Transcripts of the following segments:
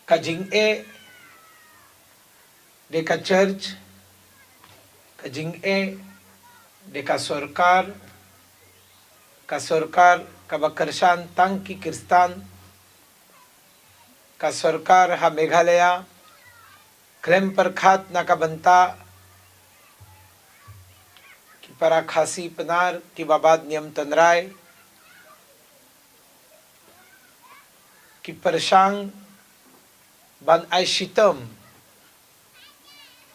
kajing-e deka church, kajing-e deka sorkar, ka sorkar kabakarsan tangki Kristan, ka sorkar ha Meghalaya, klem perkhat na kabanta, ki para khasi penar, ki babad niam tanray, ki persang ban ay shitam,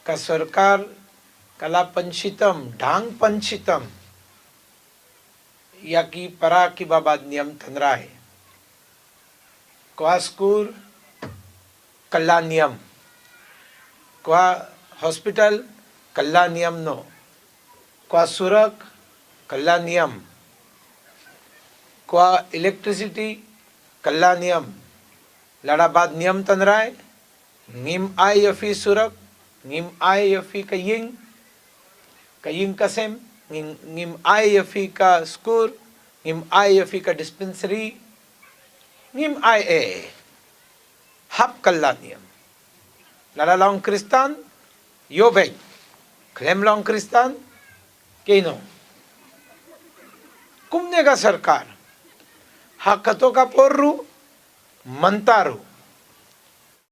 ka sorkar kala panchitam, ढांग पंचितम या की परा की बाबा नियम तंद्रा है क्वास्कूर कल्ला नियम क्वा hospital कल्ला नियम no क्वा सुरक कल्ला नियम क्वा इलेक्ट्रिसिटी कल्ला नियम लड़ा बाद नियम तंद्रा है निम आई यफी सुरक निम आई यफी kaying kasem ngim ay yafi ka skur ngim ay yafi ka dispensary ngim ay hap kallaniyam lalalong kristan yobay klemlong kristan kino kumne ka sarkar hakato ka porru mantaru